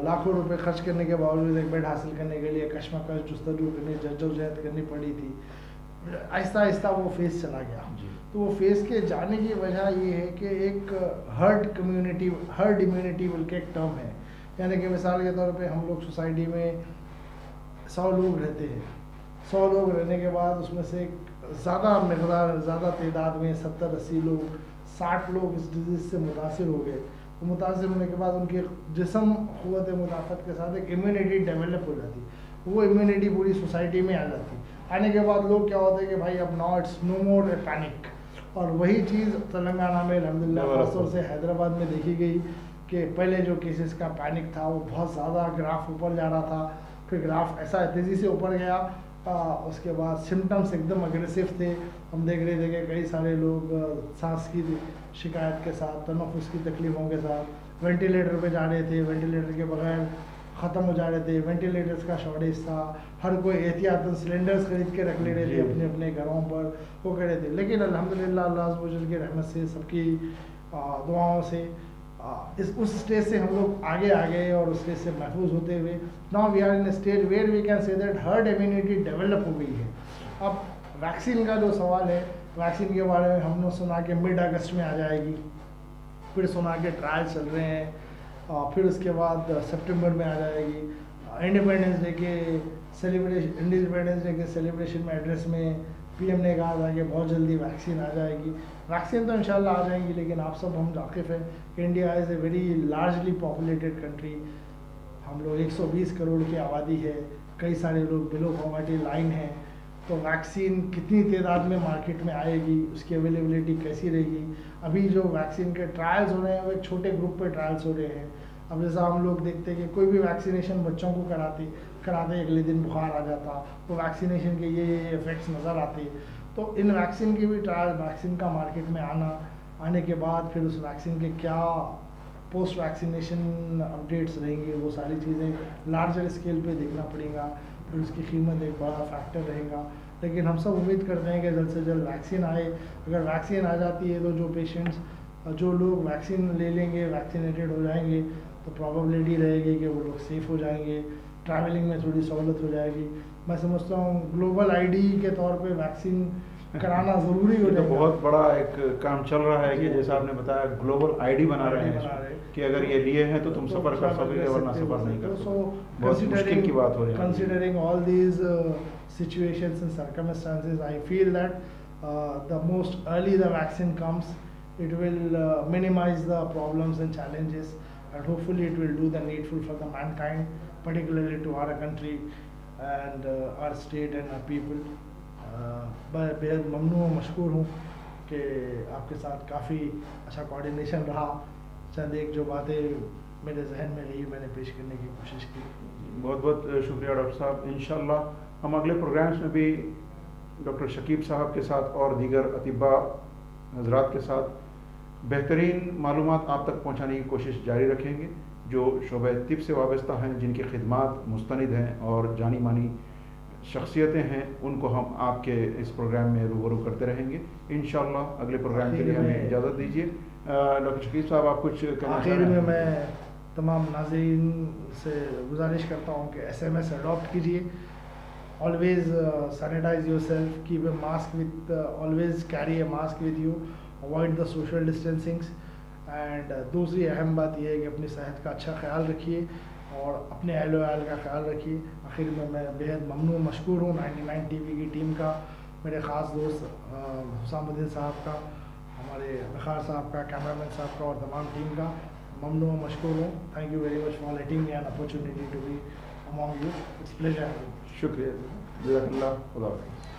लाखों रुपए खर्च करने के बावजूद एक बेड हासिल करने के लिए कशमकश जस्तजू करनी, जद्दोजहद करनी पड़ी थी। आहिस्ता आहिस्ता वो फेज़ चला गया। तो वो फेज़ के जाने की वजह ये है कि एक हर्ड इम्यूनिटी बोल के एक टर्म है, यानी कि मिसाल के तौर पे हम लोग सोसाइटी में 100 लोग रहते हैं, 100 लोग रहने के बाद उसमें से ज़्यादा तादाद में 70-80 लोग 60 लोग इस डिजीज़ से मुतासिर हो गए। तो मुतासिर होने के बाद उनके जिस्म क़ुव्वत मुदाफ़त के साथ एक इम्यूनिटी डेवलप हो जाती, वो इम्यूनिटी पूरी सोसाइटी में आ जाती। आने के बाद लोग क्या होते हैं कि भाई अब now it's no more a panic. और वही चीज़ तेलंगाना में अल्हम्दुलिल्लाह खासतौर से हैदराबाद में देखी गई कि पहले जो केसेस का पैनिक था वो बहुत ज़्यादा ग्राफ ऊपर जा रहा था, फिर ग्राफ ऐसा तेज़ी से ऊपर गया, उसके बाद सिम्टम्स एकदम अग्रेसिव थे। हम देख रहे थे कि कई सारे लोग सांस की शिकायत के साथ, तनफ़ुस की तकलीफ़ों के साथ वेंटिलेटर पे जा रहे थे, वेंटिलेटर के बगैर ख़त्म हो जा रहे थे, वेंटिलेटर्स का शॉर्टेज था, हर कोई एहतियातन सिलेंडर्स खरीद के रख ले रहे थे अपने अपने घरों पर, वो कह रहे थे। लेकिन अल्हम्दुलिल्लाह अल्लाह अज़्ज़ व जल की रहमत से, सबकी दुआओं से उस स्टेज से हम लोग आगे आ गए और उस स्टेज से महफूज होते हुए now we are in stage where we can say that herd immunity develop हो गई है। अब वैक्सीन का जो सवाल है, वैक्सीन के बारे में हमने सुना कि मिड अगस्त में आ जाएगी, फिर सुना के ट्रायल चल रहे हैं, फिर उसके बाद सितंबर में आ जाएगी। इंडिपेंडेंस डे के सेलिब्रेशन में एड्रेस में पीएम ने कहा था कि बहुत जल्दी वैक्सीन आ जाएगी। वैक्सीन तो इंशाल्लाह आ जाएंगी, लेकिन आप सब हम वाकिफ़ हैं कि India is a very largely populated country. हम लोग 120 करोड़ की आबादी है, कई सारे लोग बिलो पॉवर्टी लाइन हैं, तो वैक्सीन कितनी तादाद में मार्केट में आएगी, उसकी अवेलेबिलिटी कैसी रहेगी। अभी जो वैक्सीन के ट्रायल्स हो रहे हैं वो एक छोटे ग्रुप पे ट्रायल्स हो रहे हैं। अब जैसा हम लोग देखते हैं कि कोई भी वैक्सीनेशन बच्चों को कराते अगले दिन बुखार आ जाता, तो वैक्सीनेशन के ये इफ़ेक्ट्स नज़र आते। तो इन वैक्सीन की भी ट्रायल, वैक्सीन का मार्केट में आने के बाद फिर उस वैक्सीन के क्या पोस्ट वैक्सीनेशन अपडेट्स रहेंगे, वो सारी चीज़ें लार्जर स्केल पे देखना पड़ेगा, फिर उसकी कीमत एक बड़ा फैक्टर रहेगा। लेकिन हम सब उम्मीद करते हैं कि जल्द से जल्द वैक्सीन आए। अगर वैक्सीन आ जाती है तो जो लोग वैक्सीन ले लेंगे, वैक्सीनेटेड हो जाएंगे, तो प्रॉबेबिलिटी रहेगी कि वो लोग सेफ़ हो जाएंगे, ट्रैवलिंग में थोड़ी सहूलत हो जाएगी। मैं समझता हूँ ग्लोबल आईडी के तौर पे वैक्सीन कराना ज़रूरी हो जाएगा। तो बहुत बड़ा एक काम चल रहा है कि जैसा आपने बताया ग्लोबल आईडी बना रहे हैं कि अगर ये लिए हैं तो तुम सफ़र कर सकोगे वरना सफ़र नहीं कर सकते। बहुत मुश्किल की बात हो रही है। Considering all these situations and circumstances, I feel that the most early the vaccine comes, it will minimize the problems and challenges, and hopefully it will do the needful for the mankind, particularly to our country and our state and our people. मैं बेहद ममनून और मशकूर हूँ कि आपके साथ काफ़ी अच्छा coordination रहा। चंद एक जो बातें मेरे जहन में रही मैंने पेश करने की कोशिश की। बहुत बहुत शुक्रिया डॉक्टर साहब। इंशाल्लाह हम अगले प्रोग्राम्स में भी डॉक्टर शकीब साहब के साथ और दीगर अतिबा हजरात के साथ बेहतरीन मालूमात आप तक पहुँचाने की कोशिश जारी रखेंगे। जो शोबे तिब से वाबस्ता हैं, जिनकी खिदमात मुस्तनिद हैं और जानी मानी शख्सियतें हैं, उनको हम आपके इस प्रोग्राम में रूबरू करते रहेंगे इंशाअल्लाह। अगले प्रोग्राम के लिए हमें इजाज़त दीजिए। डॉक्टर शकीब साहब, आप कुछ कहना चाहें? आखिर में मैं तमाम नाज़रीन से गुजारिश करता हूँ कि SMS अडॉप्ट कीजिए। Always sanitise your self, keep a mask with, always carry a mask with you, avoid the social distancings. And दूसरी अहम बात यह है कि अपनी सेहत का अच्छा ख्याल रखिए और अपने अहल वाल का ख्याल रखिए। आखिर में मैं बेहद ममनून मशकूर हूँ 99 TV की टीम का, मेरे ख़ास दोस्त हुसामुद्दीन साहब का, हमारे वक़ार साहब का, कैमरामैन साहब का और तमाम टीम का ममनून मशकूर हूँ। Thank you very much for letting me an opportunity to be among you. It's pleasure. शुक्रिया, जज़ाकल्लाह, खुदा हाफ़िज़।